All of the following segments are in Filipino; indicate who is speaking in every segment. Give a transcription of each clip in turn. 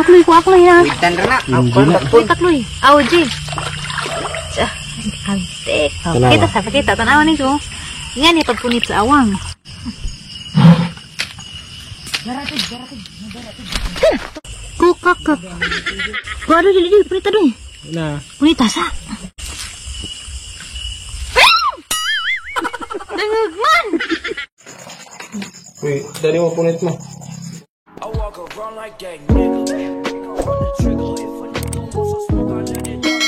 Speaker 1: Akloy ko akloy na.
Speaker 2: Witan ra na. Ako
Speaker 3: Hindi na.
Speaker 1: Uy, takloy. Auji. Antek. Kita sa pakita tanawan nito. Nga ni pagpunit sa awang. Kukak. Kuado dili punita dong.
Speaker 3: Na.
Speaker 1: Punita sa. Dengagman.
Speaker 3: Uy, dari mo punit mo.
Speaker 4: I walk around like that nigga. Pull the trigger if a nigga wants some smoke, I let it drop.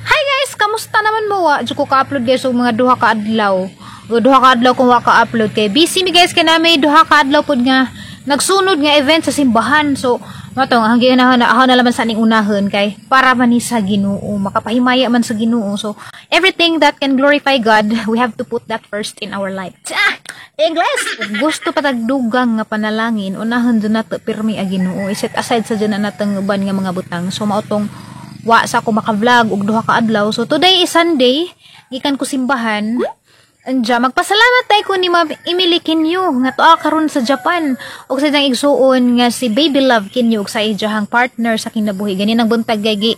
Speaker 1: Hi guys, kamusta naman mo wa? Diyo ko ka-upload guys og mga duha ka adlaw. O duha ka adlaw kung wa ka-upload kay busy mi guys kay na may duha ka adlaw pod nga nagsunod nga event sa simbahan. So matong ang ginahan na ako na laman sa aning unahon kay para man ni sa Ginoo, makapahimaya man sa Ginoo. So everything that can glorify God, we have to put that first in our life. English. Gusto patagdugang nga panalangin, unahon dun nato pirmi a Ginoo. Iset aside sa dyan na natang uban nga mga butang. So mautong wa sa ako maka-vlog og duha ka adlaw. So today is Sunday, gikan ko simbahan. Anja magpasalamat tay ko ni Ma'am Emily Kinyo nga tuwa karon sa Japan og sa dang igsuon nga si Baby Love Kinyo og sa iyahang partner sa kinabuhi. Gani nang buntag gagi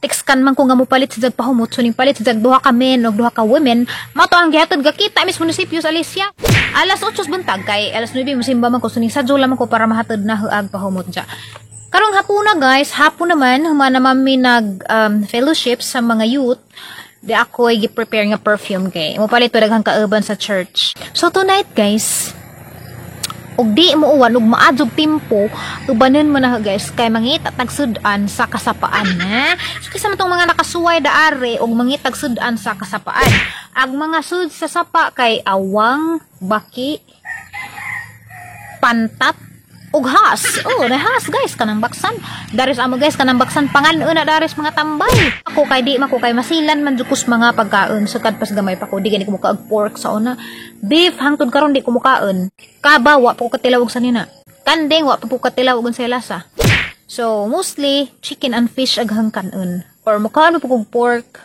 Speaker 1: text kan man ko nga mopalit sa jag pahumot, so ning palit sa jag duha ka men og duha ka women. Mato ang gihatod gakita mis munisipyo sa Alicia. Alas 8 buntag kay alas 9 mosimba man ko, so ning sadyo lamang ko para mahatod na huag pahumot ja. Karong hapuna guys, hapon naman humana mami nag fellowship sa mga youth. Di ako ay gi-prepare nga perfume kay mo palit daghang kauban sa church. So tonight guys, og di mo uwan og maadjog tempo, ubanen mo na guys kay mangita tagsudan sa kasapaan ha. So kisa man tong mga nakasuway daari og mangita tagsudan sa kasapaan. Ag mga sud sa sapa kay awang, baki, pantat ug has. Oh, na has guys kanang baksan. Daris amo guys kanang baksan pangan-on na daris mga tambay. Ako kay di mako kay masilan man jukos mga pagkaon sukad pas gamay pa ko di gani ko mukaag pork sa una. Beef hangtod karon di ko mukaon. Kaba wa pa ko katilawog sa nina. Kandeng wa pa ko katilawog sa lasa. So mostly chicken and fish aghang kanon or mukaon po kog pork.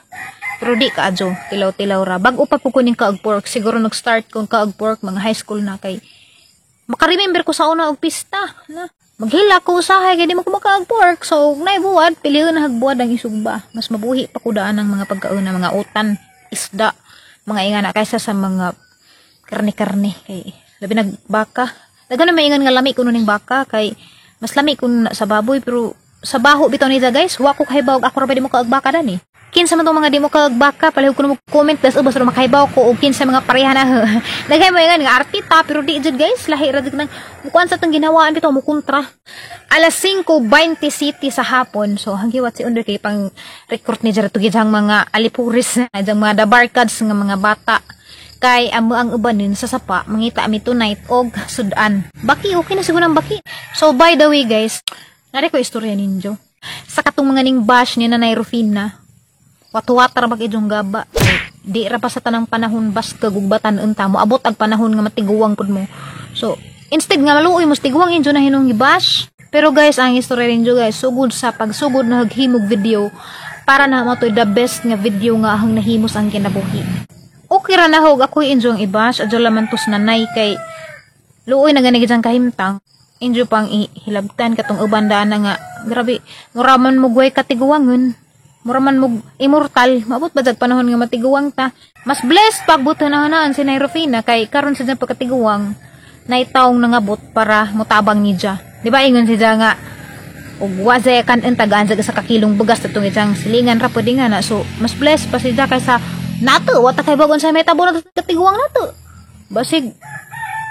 Speaker 1: Pero di ka adyo tilaw-tilaw ra. Bag-o pa po ko ning kaag pork. Siguro nag-start kong kaag pork mga high school na kay makaremember ko sa una og pista na maghila ko usahay kay di mo kumakaag pork. So naibuwad piliun na hagbuwad ang isugba. Mas mabuhi pa ko daan ang mga pagkaon na mga utan, isda, mga ingana kaysa sa mga karne-karne kay labi nagbaka. Daghan na maingan nga lami kuno ning baka kay mas lami kun sa baboy pero sa baho bitaw nila guys, wa ko kahibaw ako ra ba di mo kaag baka dani. Kinsa man tong mga di mo kaag baka palihog ko mo comment plus ubas ra makahibaw ko og kinsa mga pareha na. Daghay mo nga nga artista pero di jud guys lahi ra jud nang mukuan sa tong ginawaan bitaw mo kontra. Alas 5:20 city sa hapon. So hanggiwat si under kay pang record ni jara tugidang mga alipuris na jang mga dabarkads nga mga bata. Kay amo ang ubanin sa sapa mangita mi tonight og sudan. Baki okay na siguro ang baki. So by the way guys, nari ko istorya ninyo. Sa katong mga ning bash ni Nanay Rufina. Watu-watar mag idyong gaba. Di ra pa sa tanang panahon bas kagugbatan unta mo abot ag panahon nga matiguwang pud mo. So instead nga maluoy mo tiguwang injo na hinong gibash. Pero guys, ang istorya ninyo guys, sugod sa pagsugod na haghimog video para na mo the best nga video nga hang nahimos ang kinabuhi. Okay ra na hog ako injo ang ibash adyo laman tus nanay kay luoy na gani gyud kahimtang. Injo pang ihilabtan katong uban daan na nga grabe nguraman mo guway katiguwangon. Muraman mo immortal, maabot ba jag panahon nga matiguwang ta. Mas blessed pagbuto na hanaan si Nay Rufina kay karon sa dyan pagkatiguwang naitaong nangabot para mutabang ni Dya. Di ba ingon si Dya nga ug wazay kan tagaan sa kakilong bugas tatong ijang silingan ra pwede nga na. So mas blessed pa si Dya kaysa nato wata kay bagon sa metabo na katiguwang nato. Basig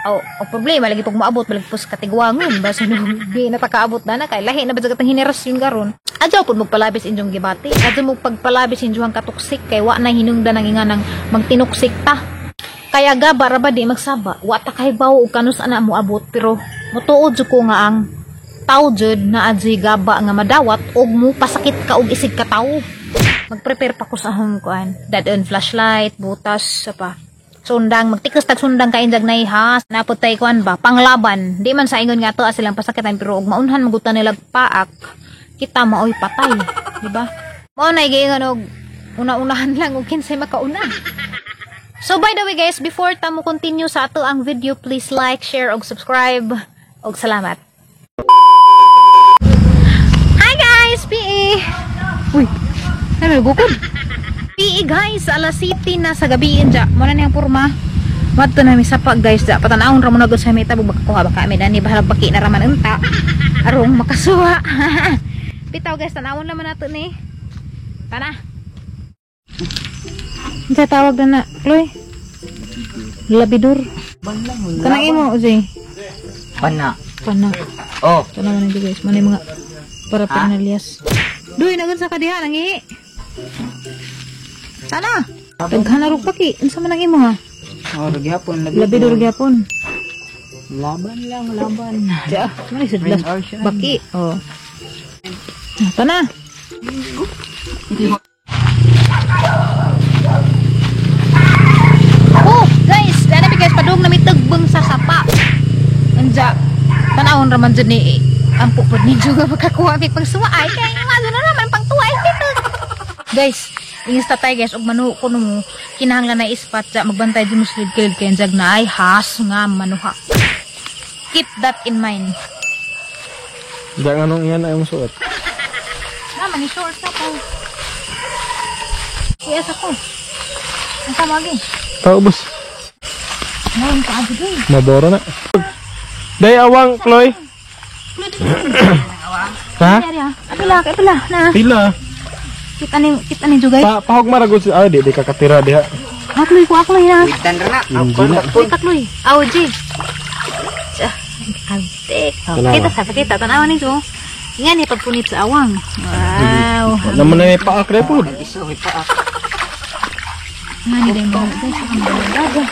Speaker 1: o problema lagi pag maabot balik po sa katiguangon basta di natakaabot na kay lahi na ba sa henerasyon garon. Adyaw pud magpalabis inyong gibati. Adyaw mo pagpalabis inyong katuksik kay wa na hinungdan ang inganang magtinuksik ta. Kaya gaba ra ba di magsaba. Wa ta kahibaw og kanus ana mo abot pero motuod jud ko nga ang tao jud na adjay gaba nga madawat og mo pasakit ka og isig ka tawo. Magprepare pa ko sa hang kuan. Dadon flashlight, butas sa pa. Sundang magtikas tag sundang kaindag nay has naputay kuan ba panglaban. Di man sa ingon nga to silang pasakitan pero og maunhan magutan nila paak. Kita maoy patay, di ba? Mao na giingon og una-unahan lang og kinsay makauna. So by the way guys, before ta mo continue sa ato ang video, please like, share og subscribe. Og salamat. Hi guys, PE. Uy. Ano gukod? PE guys, alas City na sa gabi inja. Mo na niyang porma. Wadto na mi sapa guys, da patanawon ra mo na gud sa meta bugkuha ba kami dani bahalag paki na raman unta. Arong makasuwa. Bitaw guys, tanawon naman nato ni. Tana. Sa tawag na Chloe. Labidor. Kanang imo, Uzi.
Speaker 2: Pana.
Speaker 1: Pana.
Speaker 2: Oh.
Speaker 1: Ito naman nito guys. Manay mga paraphernalias. Duy, nagun sa kadiha. Nangihi. Sana. Taghanarog paki. Ano sa manang imo ha?
Speaker 2: Oh, gyapon
Speaker 1: Labidor gyapon.
Speaker 2: Laban lang, laban.
Speaker 1: Diya. Manay sudlas.
Speaker 2: Ocean.
Speaker 1: Baki. Oh. Pana. Oh, guys, dana mi guys padung nami tegbeng sa sapa. Anja tanawon raman jud ni ampo pod ni juga makakuha mi pangsuwa ay kay maso na naman pangtuwa dito. Guys, insta tay guys og manu kuno mo kinahanglan na ispat ja magbantay di muslig kilid kay jag na ay has nga manuha. Keep that in mind.
Speaker 3: Jangan nong iyan ay musuot.
Speaker 1: Naman ni short sa ko. Yes ako. Ang tamagi.
Speaker 3: Paubos.
Speaker 1: Ngayon ka agad eh.
Speaker 3: Maboro na. Day awang, Chloe. Ha?
Speaker 1: Apila, na.
Speaker 3: Pila.
Speaker 1: Kita ning juga.
Speaker 3: Pahog maragod si di kakatira diha.
Speaker 1: Akloy ko na.
Speaker 2: Witan ra na.
Speaker 1: Akloy. Auji. Altek. Kita tanawan nito. Nga ni pagpunit sa awang. Wow.
Speaker 3: Naman na paak re pud.
Speaker 2: Iso pa.
Speaker 1: Nga ni din mo guys ang daga.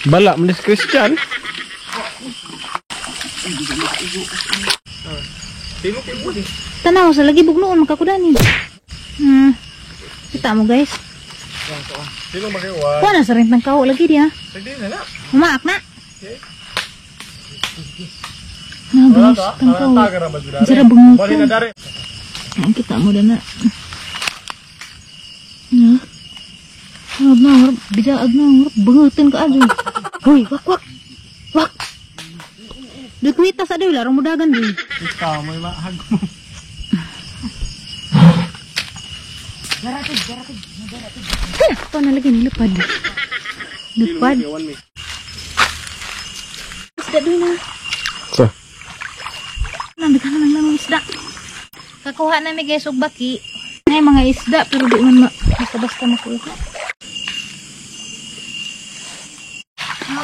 Speaker 3: Bala menis Christian.
Speaker 1: Tanaw sa lagi bugnoon makakudani. Kita mo guys.
Speaker 3: Sino makiwan?
Speaker 1: Kuha na sa rent ng kao lagi dia.
Speaker 3: Sige na.
Speaker 1: Umaak na. Nah guys, tangkaw. Jara bungutan. Ang kita mo na. Ya. Harap na, harap. Bijaag na, harap. Bangutin ka aja. Hoy, wak. Wak. Dukwita sa diyo, larang mudagan diyo.
Speaker 3: Ikaw may mahag mo.
Speaker 1: Garatid. Hala, ito na lagi nilapad. Lupad. Isda doon na.
Speaker 3: So.
Speaker 1: Nandito na lang ng isda. Kakuha namin guys og baki. Ay mga isda pero di man basta-basta makuha.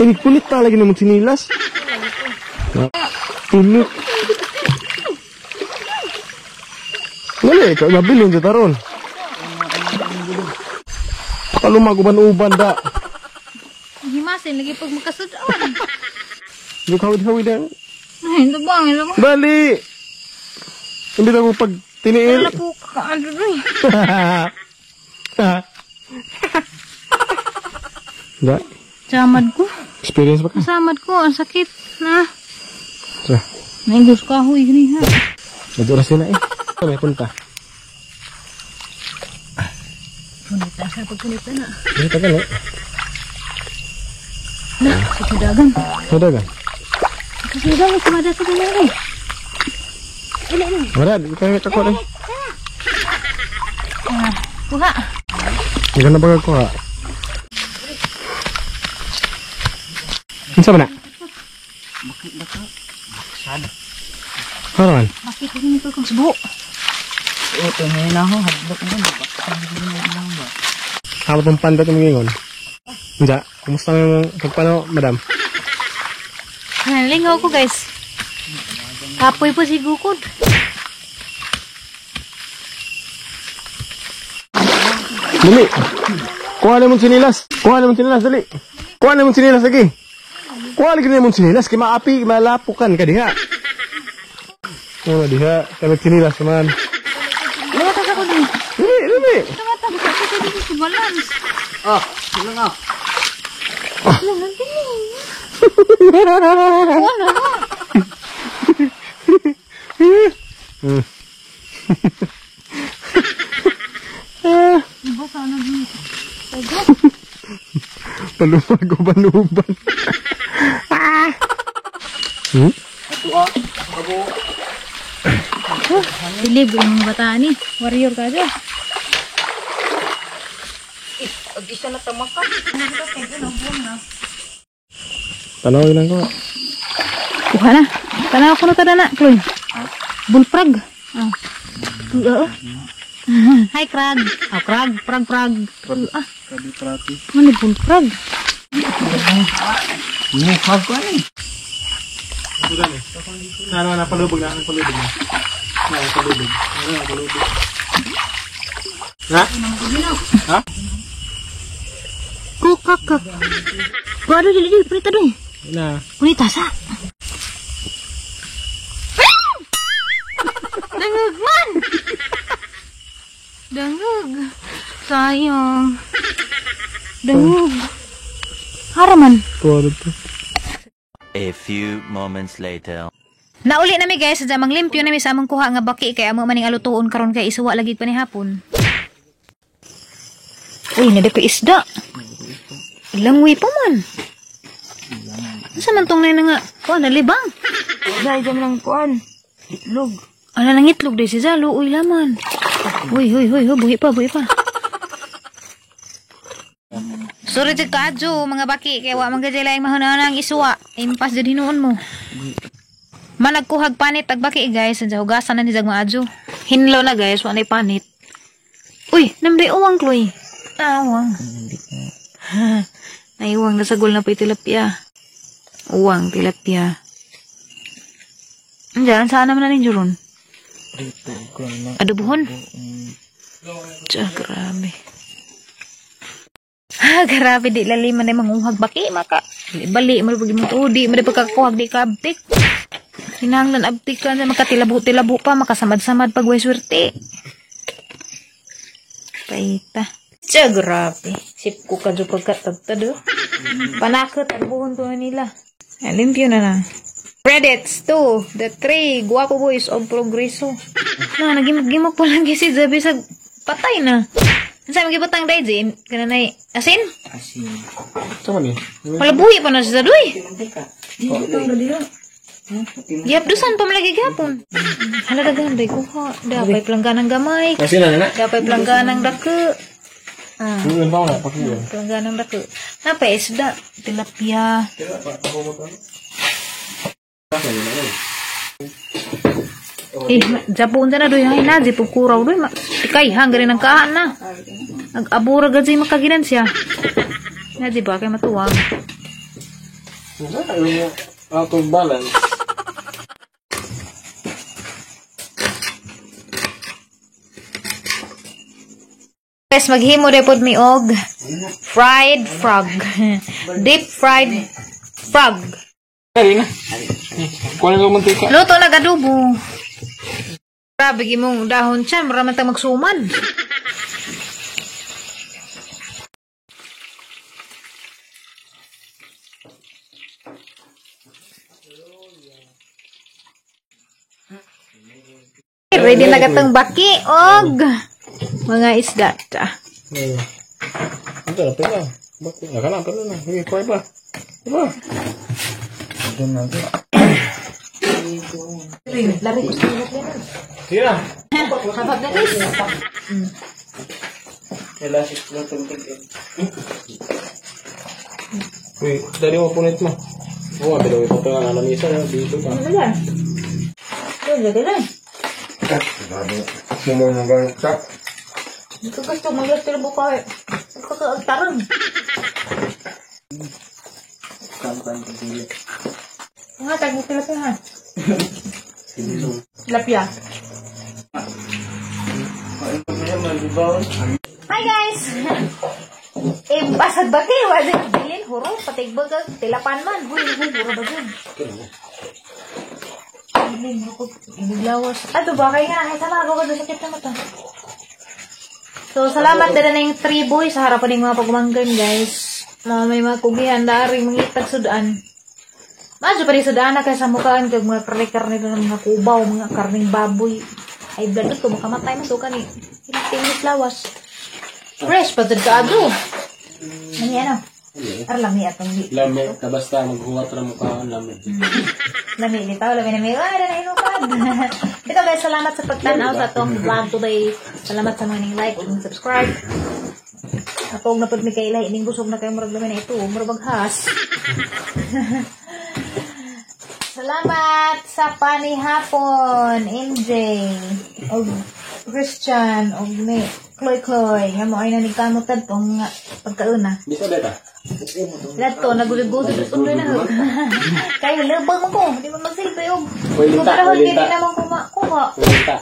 Speaker 3: Ini kulit pa lagi naman sinilas. Kulit. Ngali, kaya mabilin sa taron. Kalau maguban-uban da.
Speaker 1: Himasin lagi pag makasudan.
Speaker 3: Hawid-hawid yan.
Speaker 1: Ay, ito bang ilo mo?
Speaker 3: Dali! Hindi na mo pag tiniil.
Speaker 1: Wala po kaano rin.
Speaker 3: Da,
Speaker 1: Samad ko.
Speaker 3: experience ba ka?
Speaker 1: Samad ko. Ang sakit na.
Speaker 3: So,
Speaker 1: Naigos ka huy. Gini ha.
Speaker 3: nag-oras sila eh. May punta.
Speaker 1: Punita. Saan pagpunita na?
Speaker 3: Hindi tagal eh.
Speaker 1: Na, sa sudagan.
Speaker 3: Sudagan.
Speaker 1: Sa sudagan. Sumada sa sudagan. Ili.
Speaker 3: Marad, ikaw yung kako eh.
Speaker 1: Kuha.
Speaker 3: Hindi ka na bagag ko ha. Ano ba na? Karon.
Speaker 1: Bakit hindi ko kang subo?
Speaker 2: Ito ngayon ako, hadlok na.
Speaker 3: Hama itong panda itong gingon. Hindi, kumusta mo pagpano, madam?
Speaker 1: Lingaw ko guys. Kapoy po si Gukod.
Speaker 3: Dali! Kuha na mong sinilas! Dali! Kuha na mong sinilas lagi! Kuha lagi na mong sinilas, kaya maapi, malapukan ka diha. Oo, diha, kaya magsinilas naman.
Speaker 1: Lumatas ako din.
Speaker 3: Dali!
Speaker 1: Lumatas ako din sa balance.
Speaker 2: Oh, sino nga?
Speaker 1: Wala na. Iba sana dito.
Speaker 3: Palumag o banuban.
Speaker 1: Bilib yung mga bata ni. Warrior ka dyan.
Speaker 2: Ag-isa na tamakan.
Speaker 3: Tanawin lang ko.
Speaker 1: Kuha na. Tanaw ko na tada na, Chloe. Bullfrog. Oh. Hi, Krag. Oh, Krag. Prag. Ah. Ano bullfrog?
Speaker 2: Mukha ko ani.
Speaker 3: Napalubog na. Ha? Ha?
Speaker 1: Kak. Kuha doon, dili. Punita doon.
Speaker 3: Na.
Speaker 1: Punita sa. Dangag man! Dangag. Sayang. Dangag. Haraman.
Speaker 3: Kuha to.
Speaker 5: A few moments later.
Speaker 1: Nauli nami guys, sa jamang limpyo nami sa among kuha nga baki kay amo maning alutuon karon kay isuwa lagi pa ni hapon. Uy, nada ko isda. Langwi pa man. Asa man tong nay nga? Kuha na libang.
Speaker 2: Dai jam lang kuan. Itlog.
Speaker 1: Ala nang itlog day si Zalo, uy laman. Uy, buhi pa. Sorry jud kaadyo mga baki kay wa man gajay laing mahuna-huna ang isuwa. Impas jud hinuon mo. Managkuhag panit ag baki guys, sa hugasan na ni jag maadyo. Hinlo na guys, wa nay panit. Uy, namday uwang Chloe. Awang. Naiwang na sagol na pa tilapia. Uwang tilapia. Andiyan, saan naman na ninyo ron? Adobohon? Tiyan, grabe. Grabe, di laliman na manguhag baki, maka. Bali, marapag mo to, di, marapagkakuhag, di ka abtik. Hinanglan abtik ka, makatilabu-tilabu pa, makasamad-samad pag way swerte. Paita. Tiyan, grabe. Sip ko ka dyan pagkatagtado. Panakot, albuhon ko na nila. Limpyo na na. Credits to the 3 Guwapo Boys of Progreso. Na, nagimag-gimag po lang si Zabi sa patay na. Saan magibutang dahi, Jane? Kana na asin?
Speaker 2: Asin.
Speaker 3: Sama ni.
Speaker 1: Wala buhi pa na si Zadoy. Giapdusan pa malagi gapon. Hala dagan, day kuha. Dapay pelangganang gamay.
Speaker 3: Kasi na.
Speaker 1: Dapay pelangganang dake.
Speaker 3: Yun pa na, pakiyo.
Speaker 1: Pelangganang dake. Napay isda. Tilapia. Japon na doy hay na di pukuraw doy kay hanggarin ang kaan na nag-abura gad siya makaginan siya na di ba kay matuwag
Speaker 3: Out of balance.
Speaker 1: Guys, maghimo repod mi og fried frog. Deep fried frog.
Speaker 3: Kali na. Kuha na mantika.
Speaker 1: Luto na gadubo. Grabe gimong dahon siya, maraming tayong magsuman. Ready na gatang baki og mga isda.
Speaker 3: Ito na pala. Bakit? Nakana pala na. Sige, kuha pa. Diba?
Speaker 2: Doon na.
Speaker 1: Lari ko sa ulat yan.
Speaker 3: Sige na.
Speaker 1: Kapag na guys.
Speaker 3: Uy, dali mo punit mo. Oo, pero ito pa nga nalamisa na dito ka.
Speaker 1: Ano yan? Ito, lagay lang.
Speaker 3: Sumo mo ba? Sak.
Speaker 1: Ito gusto, mag-gas ka na buka eh. Pagkakaagtarang. Nga, tagbo tilapia ha. Tilapia. Hi guys! Basag ba kayo? Wala bilin, huro, patigbag, tilapan man. Huy, huro ba dyan? Bilin, huro, iniglawas. Ato ba, kaya nga, sama ako ka sakit na mata. So, salamat din na yung 3 boys sa harapan ng mga pagmanggan, guys. May mga kugihan, daring mga itag sudaan. Medyo pa rin sudaan na kaysa mukhaan kag mga karne-karne na mga kubaw, mga karning baboy. Ay, blood ito, makamatay mo ito ka ni. Tingis lawas. Fresh, pagdad ka ado. Nani ano? Lami atong di.
Speaker 3: Lami, basta maghuwat ra mo kaon lami.
Speaker 1: Lami litaw, lami na may wala na inukad. Dito guys, salamat sa pagtanaw sa atong vlog today. Salamat sa mga like ug subscribe. Ako na pud mi kay ilahi ning busog na kay murag lami na ito, murag baghas. Salamat sa panihapon, MJ, og Christian, og me, Kloy, nga mo ay nanigkamutan tong pagkauna.
Speaker 3: Bisa beta.
Speaker 1: Lato, nagulog-gulog ulo na. Kaya labang mo ko, di mo magsilbi og.
Speaker 3: Kulinta,
Speaker 1: Kutarahon
Speaker 3: kulinta.
Speaker 1: kini naman kuha.
Speaker 3: Kulinta.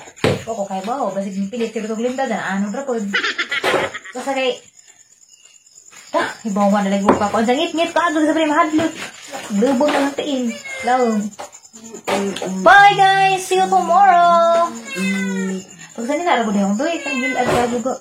Speaker 1: Ako kay bao, basi pilit sila itong linda dyan, ano ra pod. Basta kay, ibawa na lang pa ko. Ang ngit-ngit ka, doon sa pala mahadlot. Lubog na lang tiin. Lawang. Bye guys! See you tomorrow! Pag saan nila, ako na yung doy. Pag gilad ka,